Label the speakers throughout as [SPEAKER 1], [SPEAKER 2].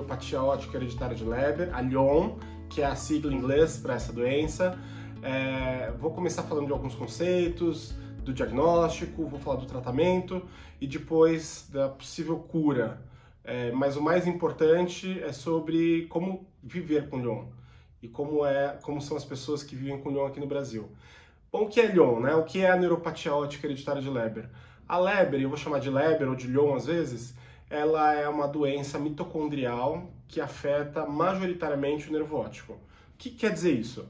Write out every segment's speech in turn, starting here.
[SPEAKER 1] neuropatia óptica hereditária de Leber, a LHON, que é a sigla em inglês para essa doença. Vou começar falando de alguns conceitos, do diagnóstico, vou falar do tratamento e depois da possível cura. Mas o mais importante é sobre como viver com LHON e como são as pessoas que vivem com LHON aqui no Brasil. Bom, o que é LHON, né? O que é a neuropatia óptica hereditária de Leber? A Leber, eu vou chamar de Leber ou de LHON às vezes, ela é uma doença mitocondrial que afeta majoritariamente o nervo óptico. O que quer dizer isso?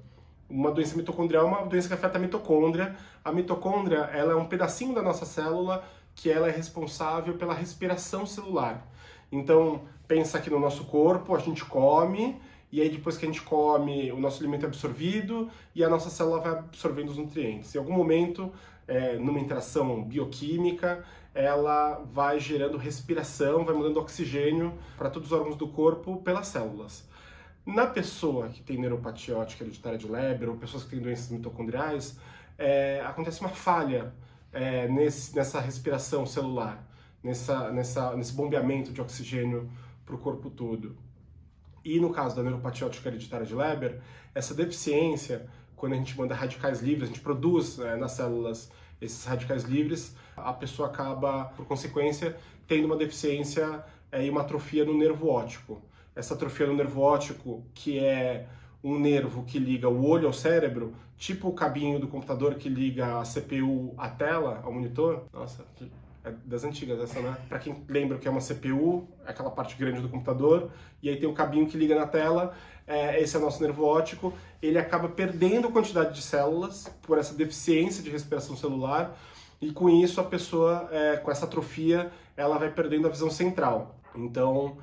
[SPEAKER 1] Uma doença mitocondrial é uma doença que afeta a mitocôndria. A mitocôndria, ela é um pedacinho da nossa célula que ela é responsável pela respiração celular. Então, pensa que no nosso corpo a gente come, e aí depois que a gente come, o nosso alimento é absorvido e a nossa célula vai absorvendo os nutrientes. Em algum momento, numa interação bioquímica, ela vai gerando respiração, vai mudando oxigênio para todos os órgãos do corpo pelas células. Na pessoa que tem neuropatia óptica hereditária de Leber ou pessoas que têm doenças mitocondriais, acontece uma falha nessa respiração celular, nesse bombeamento de oxigênio para o corpo todo. E no caso da neuropatia óptica hereditária de Leber, essa deficiência, quando a gente manda radicais livres, a gente produz nas células esses radicais livres, a pessoa acaba, por consequência, tendo uma deficiência e uma atrofia no nervo óptico. Essa atrofia no nervo óptico, que é um nervo que liga o olho ao cérebro, tipo o cabinho do computador que liga a CPU à tela, ao monitor. Nossa, é das antigas essa, né? Para quem lembra o que é uma CPU, é aquela parte grande do computador, e aí tem o cabinho que liga na tela, esse é o nosso nervo óptico. Ele acaba perdendo quantidade de células por essa deficiência de respiração celular, e com isso a pessoa, com essa atrofia, ela vai perdendo a visão central. Então,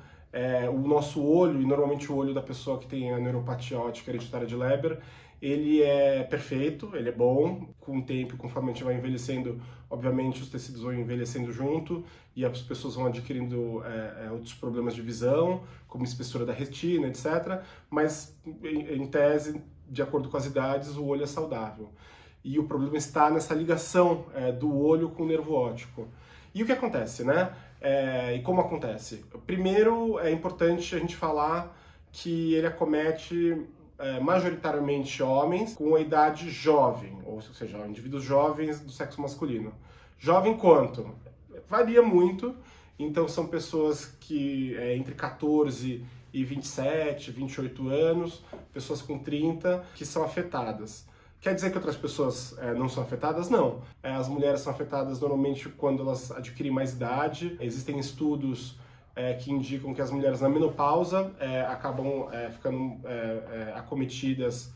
[SPEAKER 1] o nosso olho, e normalmente o olho da pessoa que tem a neuropatia óptica hereditária de Leber, ele é perfeito, ele é bom. Com o tempo, conforme a gente vai envelhecendo, obviamente os tecidos vão envelhecendo junto e as pessoas vão adquirindo outros problemas de visão, como espessura da retina, etc. Mas, em tese, de acordo com as idades, o olho é saudável. E o problema está nessa ligação do olho com o nervo óptico. E o que acontece, né? E como acontece? Primeiro, é importante a gente falar que ele acomete majoritariamente homens com a idade jovem, ou seja, indivíduos jovens do sexo masculino. Jovem quanto? Varia muito, então são pessoas que entre 14 e 27, 28 anos, pessoas com 30, que são afetadas. Quer dizer que outras pessoas não são afetadas? Não. As mulheres são afetadas normalmente quando elas adquirem mais idade. Existem estudos que indicam que as mulheres na menopausa acabam ficando acometidas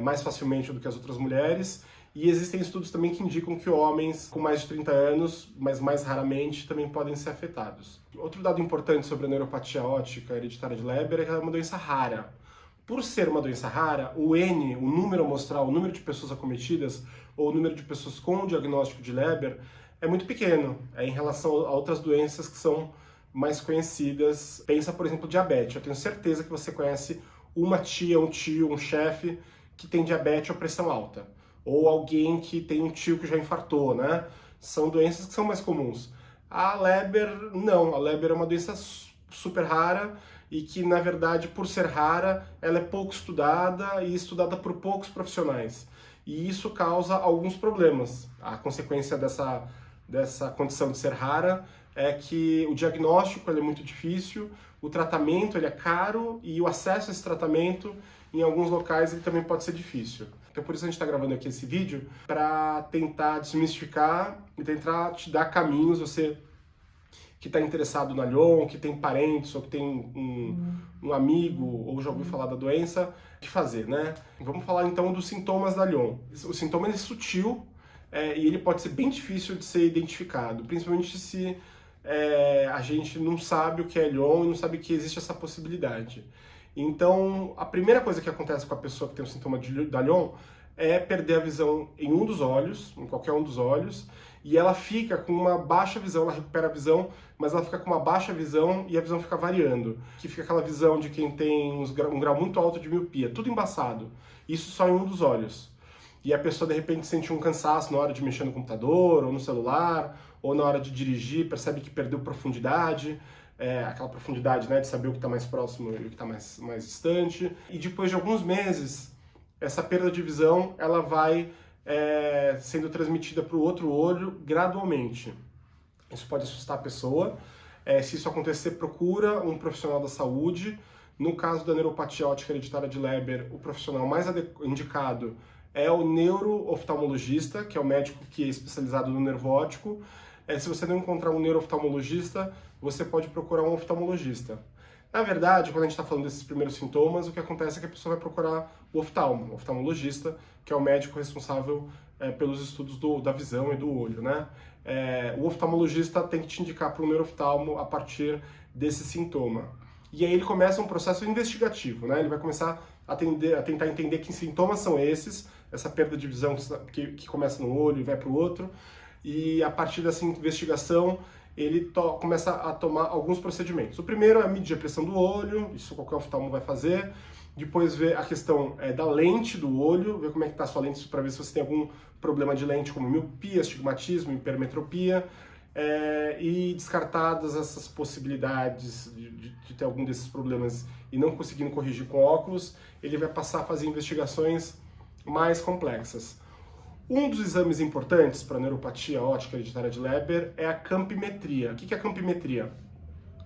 [SPEAKER 1] mais facilmente do que as outras mulheres. E existem estudos também que indicam que homens com mais de 30 anos, mas mais raramente, também podem ser afetados. Outro dado importante sobre a neuropatia óptica hereditária de Leber é que ela é uma doença rara. Por ser uma doença rara, o N, o número amostral, o número de pessoas acometidas, ou o número de pessoas com o diagnóstico de Leber, é muito pequeno em relação a outras doenças que são mais conhecidas. Pensa, por exemplo, diabetes. Eu tenho certeza que você conhece uma tia, um tio, um chefe que tem diabetes ou pressão alta. Ou alguém que tem um tio que já infartou, né? São doenças que são mais comuns. A Leber, não. A Leber é uma doença super rara e que, na verdade, por ser rara, ela é pouco estudada e estudada por poucos profissionais. E isso causa alguns problemas. A consequência dessa condição de ser rara é que o diagnóstico ele é muito difícil, o tratamento ele é caro e o acesso a esse tratamento, em alguns locais, ele também pode ser difícil. Então, por isso a gente está gravando aqui esse vídeo, para tentar desmistificar e tentar te dar caminhos, você que está interessado na LHON, que tem parentes ou que tem um amigo ou já ouviu falar da doença, o que fazer, né? Vamos falar então dos sintomas da LHON. O sintoma é sutil e ele pode ser bem difícil de ser identificado, principalmente se a gente não sabe o que é LHON e não sabe que existe essa possibilidade. Então, a primeira coisa que acontece com a pessoa que tem o sintoma da LHON é perder a visão em um dos olhos, em qualquer um dos olhos, e ela fica com uma baixa visão, ela recupera a visão, mas ela fica com uma baixa visão e a visão fica variando, que fica aquela visão de quem tem um grau muito alto de miopia, tudo embaçado, isso só em um dos olhos. E a pessoa de repente sente um cansaço na hora de mexer no computador, ou no celular, ou na hora de dirigir, percebe que perdeu profundidade, aquela profundidade, né, de saber o que está mais próximo e o que está mais distante. E depois de alguns meses, essa perda de visão ela vai sendo transmitida para o outro olho gradualmente. Isso pode assustar a pessoa. Se isso acontecer, procura um profissional da saúde. No caso da neuropatia óptica hereditária de Leber, o profissional mais indicado é o neuro-oftalmologista, que é o médico que é especializado no nervo óptico. Se você não encontrar um neuro-oftalmologista, você pode procurar um oftalmologista. Na verdade, quando a gente está falando desses primeiros sintomas, o que acontece é que a pessoa vai procurar o oftalmologista, que é o médico responsável pelos estudos da visão e do olho, né? O oftalmologista tem que te indicar para o neuro-oftalmo a partir desse sintoma. E aí ele começa um processo investigativo, né? Ele vai começar a tentar entender que sintomas são esses, essa perda de visão que começa no olho e vai para o outro, e a partir dessa investigação ele começa a tomar alguns procedimentos. O primeiro é medir a pressão do olho, isso qualquer oftalmo vai fazer. Depois ver a questão da lente do olho, ver como é que está a sua lente para ver se você tem algum problema de lente, como miopia, astigmatismo, hipermetropia. E descartadas essas possibilidades de ter algum desses problemas e não conseguindo corrigir com óculos, ele vai passar a fazer investigações mais complexas. Um dos exames importantes para a neuropatia óptica hereditária de Leber é a campimetria. O que é a campimetria?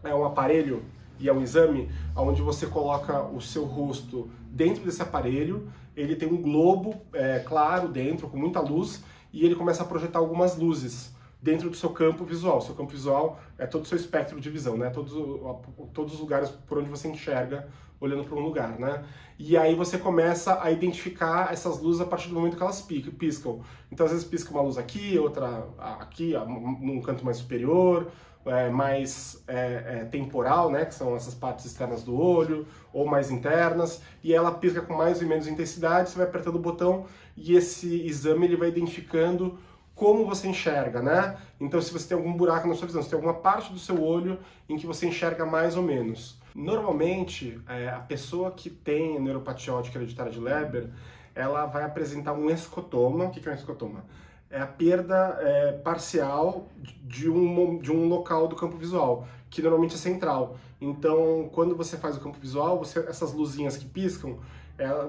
[SPEAKER 1] É um aparelho e é um exame onde você coloca o seu rosto dentro desse aparelho, ele tem um globo claro dentro, com muita luz, e ele começa a projetar algumas luzes dentro do seu campo visual. Seu campo visual é todo o seu espectro de visão, né? Todos os lugares por onde você enxerga olhando para um lugar, né? E aí você começa a identificar essas luzes a partir do momento que elas piscam. Então às vezes pisca uma luz aqui, outra aqui, num canto mais superior, mais temporal, né? Que são essas partes externas do olho, ou mais internas, e ela pisca com mais ou menos intensidade, você vai apertando o botão e esse exame ele vai identificando como você enxerga, né? Então, se você tem algum buraco na sua visão, se tem alguma parte do seu olho em que você enxerga mais ou menos. Normalmente, a pessoa que tem neuropatia óptica hereditária de Leber, ela vai apresentar um escotoma. O que é um escotoma? É a perda parcial de um local do campo visual, que normalmente é central. Então, quando você faz o campo visual, essas luzinhas que piscam,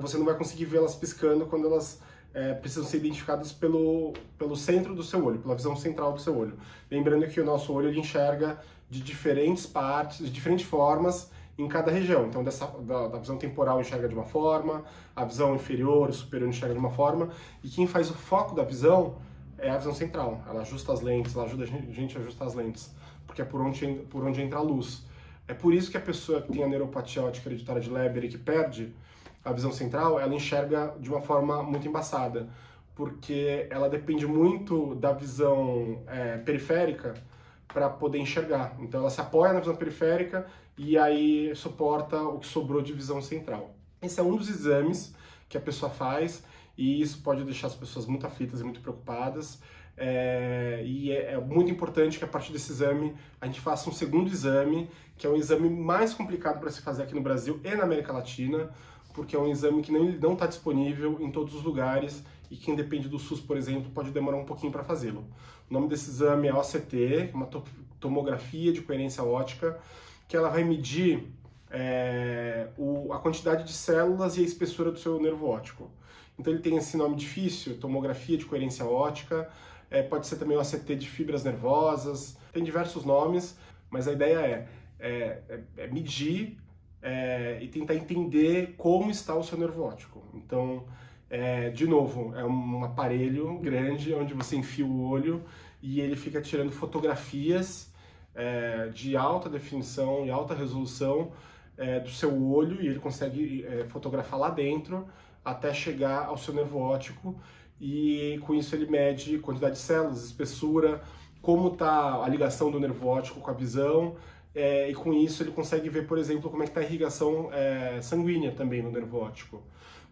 [SPEAKER 1] você não vai conseguir vê-las piscando quando elas precisam ser identificadas pelo centro do seu olho, pela visão central do seu olho. Lembrando que o nosso olho ele enxerga de diferentes partes, de diferentes formas em cada região. Então, da visão temporal enxerga de uma forma, a visão inferior, superior enxerga de uma forma, e quem faz o foco da visão é a visão central. Ela ajusta as lentes, ela ajuda a gente a ajustar as lentes, porque é por onde entra a luz. É por isso que a pessoa que tem a neuropatia óptica hereditária de Leber e que perde a visão central, ela enxerga de uma forma muito embaçada, porque ela depende muito da visão periférica para poder enxergar. Então ela se apoia na visão periférica e aí suporta o que sobrou de visão central. Esse é um dos exames que a pessoa faz e isso pode deixar as pessoas muito aflitas e muito preocupadas. E é muito importante que a partir desse exame a gente faça um segundo exame, que é um exame mais complicado para se fazer aqui no Brasil e na América Latina, porque é um exame que não está disponível em todos os lugares e quem depende do SUS, por exemplo, pode demorar um pouquinho para fazê-lo. O nome desse exame é OCT, uma tomografia de coerência óptica, que ela vai medir a quantidade de células e a espessura do seu nervo óptico. Então ele tem esse nome difícil, tomografia de coerência óptica, pode ser também OCT de fibras nervosas, tem diversos nomes, mas a ideia é medir e tentar entender como está o seu nervo óptico. Então, de novo, é um aparelho grande onde você enfia o olho e ele fica tirando fotografias de alta definição e alta resolução do seu olho e ele consegue fotografar lá dentro até chegar ao seu nervo óptico e com isso ele mede quantidade de células, espessura, como está a ligação do nervo óptico com a visão. E com isso ele consegue ver, por exemplo, como é que está a irrigação sanguínea também no nervo óptico.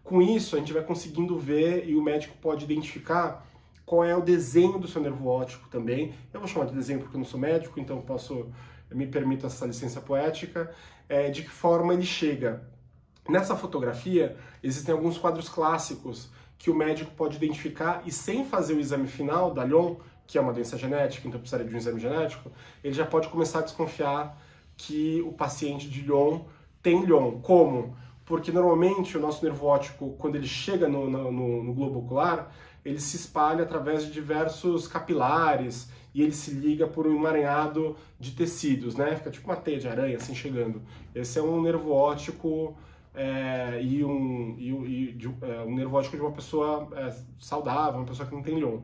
[SPEAKER 1] Com isso a gente vai conseguindo ver e o médico pode identificar qual é o desenho do seu nervo óptico também. Eu vou chamar de desenho porque eu não sou médico, então me permito essa licença poética, de que forma ele chega. Nessa fotografia existem alguns quadros clássicos que o médico pode identificar e sem fazer o exame final da Lyon, que é uma doença genética, então precisaria de um exame genético, ele já pode começar a desconfiar que o paciente de Lyon tem Lyon. Como? Porque normalmente o nosso nervo óptico, quando ele chega no globo ocular, ele se espalha através de diversos capilares e ele se liga por um emaranhado de tecidos, né? Fica tipo uma teia de aranha assim chegando. Esse é um nervo óptico um nervo óptico de uma pessoa saudável, uma pessoa que não tem Lyon.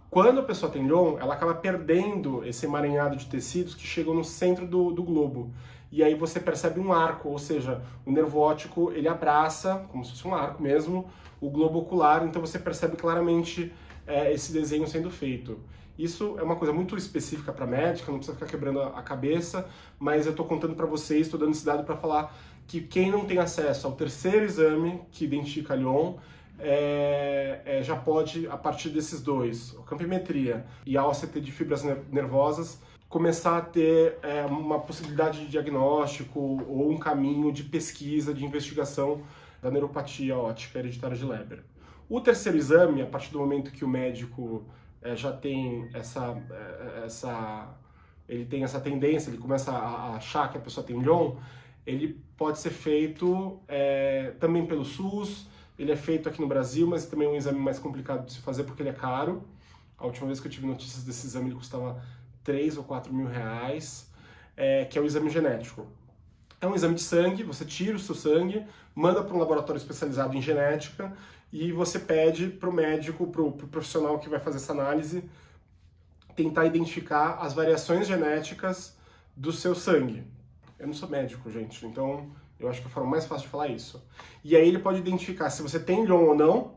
[SPEAKER 1] Quando a pessoa tem Lyon, ela acaba perdendo esse emaranhado de tecidos que chegam no centro do globo. E aí você percebe um arco, ou seja, o nervo óptico ele abraça, como se fosse um arco mesmo, o globo ocular, então você percebe claramente esse desenho sendo feito. Isso é uma coisa muito específica para médica, não precisa ficar quebrando a cabeça, mas eu estou contando para vocês, estou dando esse dado para falar que quem não tem acesso ao terceiro exame que identifica Lyon, já pode, a partir desses dois, a campimetria e a OCT de fibras nervosas, começar a ter uma possibilidade de diagnóstico ou um caminho de pesquisa, de investigação da neuropatia óptica hereditária de Leber. O terceiro exame, a partir do momento que o médico já tem ele tem essa tendência, ele começa a achar que a pessoa tem Lyon, ele pode ser feito também pelo SUS. Ele é feito aqui no Brasil, mas também é um exame mais complicado de se fazer porque ele é caro. A última vez que eu tive notícias desse exame, ele custava 3 ou 4 mil reais, que é o exame genético. É um exame de sangue, você tira o seu sangue, manda para um laboratório especializado em genética e você pede para o médico, para o profissional que vai fazer essa análise, tentar identificar as variações genéticas do seu sangue. Eu não sou médico, gente, então eu acho que é a forma mais fácil de falar isso. E aí ele pode identificar se você tem Lyon ou não,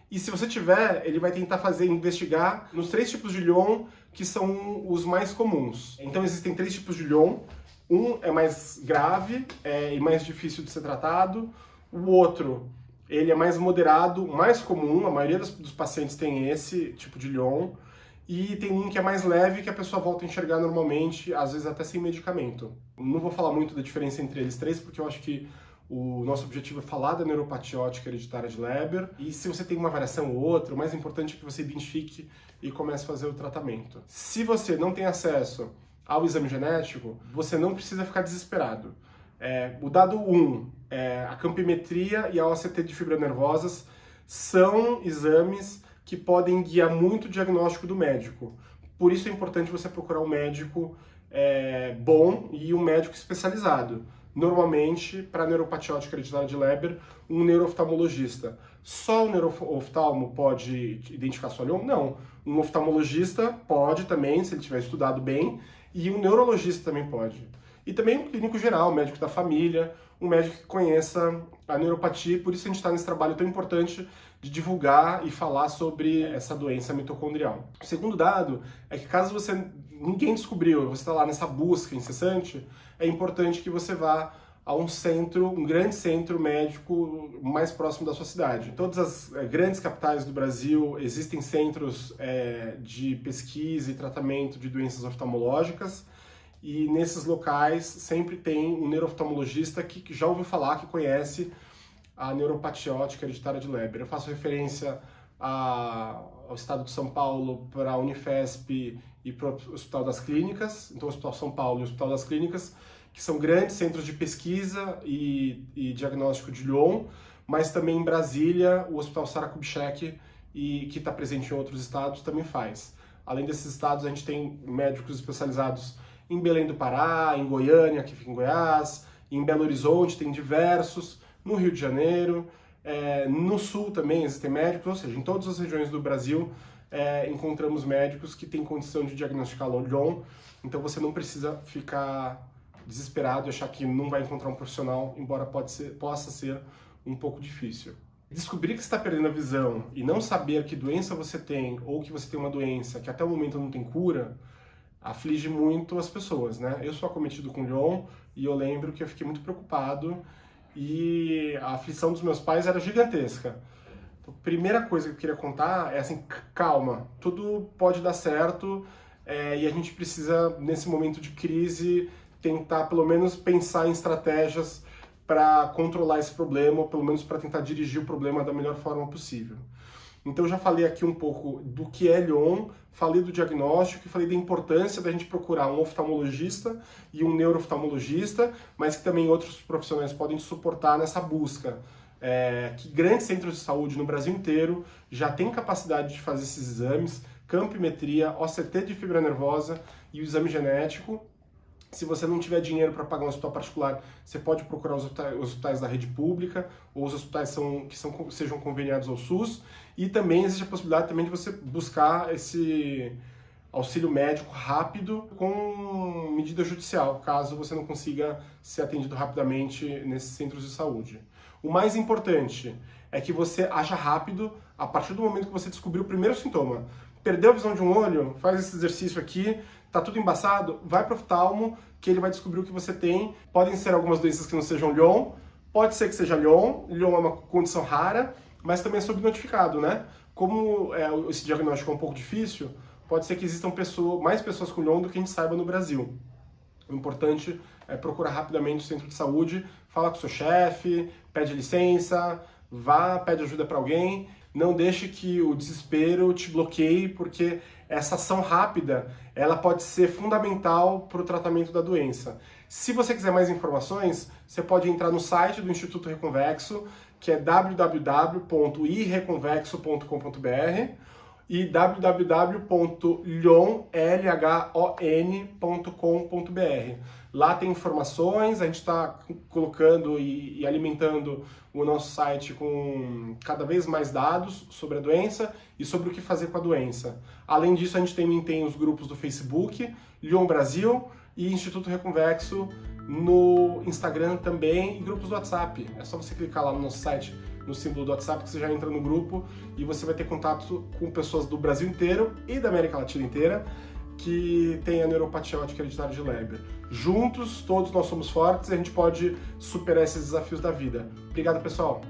[SPEAKER 1] e se você tiver, ele vai tentar investigar nos 3 tipos de Lyon que são os mais comuns. Então existem 3 tipos de Lyon. Um é mais grave e mais difícil de ser tratado. O outro, ele é mais moderado, mais comum. A maioria dos pacientes tem esse tipo de Lyon. E tem um que é mais leve, que a pessoa volta a enxergar normalmente, às vezes até sem medicamento. Não vou falar muito da diferença entre eles 3, porque eu acho que o nosso objetivo é falar da neuropatia óptica hereditária de Leber. E se você tem uma variação ou outra, o mais importante é que você identifique e comece a fazer o tratamento. Se você não tem acesso ao exame genético, você não precisa ficar desesperado. O dado 1, a campimetria e a OCT de fibras nervosas são exames que podem guiar muito o diagnóstico do médico. Por isso é importante você procurar um médico bom e um médico especializado. Normalmente, para a neuropatia óptica hereditária de Leber, um neurooftalmologista. Só o neurooftalmo pode identificar sua Lyon? Não. Um oftalmologista pode também, se ele tiver estudado bem, e um neurologista também pode. E também um clínico geral, um médico da família, um médico que conheça a neuropatia, e por isso a gente está nesse trabalho tão importante de divulgar e falar sobre essa doença mitocondrial. O segundo dado é que caso ninguém descobriu, você está lá nessa busca incessante, é importante que você vá a um grande centro médico mais próximo da sua cidade. Em todas as grandes capitais do Brasil existem centros de pesquisa e tratamento de doenças oftalmológicas, e nesses locais sempre tem um neurooftalmologista que já ouviu falar, que conhece a neuropatia óptica hereditária de Leber. Eu faço referência ao estado de São Paulo, para a Unifesp e para o Hospital das Clínicas, então o Hospital São Paulo e o Hospital das Clínicas, que são grandes centros de pesquisa e diagnóstico de Lyon, mas também em Brasília, o Hospital Sara Kubitschek, que está presente em outros estados, também faz. Além desses estados, a gente tem médicos especializados em Belém do Pará, em Goiânia, que fica em Goiás, em Belo Horizonte tem diversos, no Rio de Janeiro, no Sul também existem médicos, ou seja, em todas as regiões do Brasil encontramos médicos que têm condição de diagnosticar Lyon, então você não precisa ficar desesperado e achar que não vai encontrar um profissional, embora possa ser um pouco difícil. Descobrir que você está perdendo a visão e não saber que doença você tem, ou que você tem uma doença que até o momento não tem cura, aflige muito as pessoas, né? Eu sou acometido com Lyon e eu lembro que eu fiquei muito preocupado e a aflição dos meus pais era gigantesca. Então, a primeira coisa que eu queria contar é assim, calma, tudo pode dar certo e a gente precisa, nesse momento de crise, tentar pelo menos pensar em estratégias para controlar esse problema, ou pelo menos para tentar dirigir o problema da melhor forma possível. Então eu já falei aqui um pouco do que é Lyon, falei do diagnóstico e falei da importância da gente procurar um oftalmologista e um neurooftalmologista, mas que também outros profissionais podem te suportar nessa busca. Que grandes centros de saúde no Brasil inteiro já têm capacidade de fazer esses exames, campimetria, OCT de fibra nervosa e o exame genético. Se você não tiver dinheiro para pagar um hospital particular, você pode procurar os hospitais da rede pública ou os hospitais que sejam conveniados ao SUS. E também existe a possibilidade também de você buscar esse auxílio médico rápido com medida judicial, caso você não consiga ser atendido rapidamente nesses centros de saúde. O mais importante é que você aja rápido a partir do momento que você descobrir o primeiro sintoma. Perdeu a visão de um olho? Faz esse exercício aqui. Tá tudo embaçado? Vai para o oftalmo, que ele vai descobrir o que você tem. Podem ser algumas doenças que não sejam Lyon, pode ser que seja Lyon. Lyon é uma condição rara, mas também é subnotificado, né? Como esse diagnóstico é um pouco difícil, pode ser que existam mais pessoas com Lyon do que a gente saiba no Brasil. O importante é procurar rapidamente o centro de saúde, falar com o seu chefe, pede licença, pede ajuda para alguém. Não deixe que o desespero te bloqueie, porque essa ação rápida ela pode ser fundamental para o tratamento da doença. Se você quiser mais informações, você pode entrar no site do Instituto Reconvexo, que é www.ireconvexo.com.br e www.lyon.com.br. Lá tem informações, a gente está colocando e alimentando o nosso site com cada vez mais dados sobre a doença e sobre o que fazer com a doença. Além disso, a gente também tem os grupos do Facebook, Lyon Brasil e Instituto Reconvexo no Instagram também, e grupos do WhatsApp. É só você clicar lá no nosso site, no símbolo do WhatsApp, que você já entra no grupo e você vai ter contato com pessoas do Brasil inteiro e da América Latina inteira que tem a neuropatia óptica hereditária de Leber. Juntos, todos nós somos fortes e a gente pode superar esses desafios da vida. Obrigado, pessoal!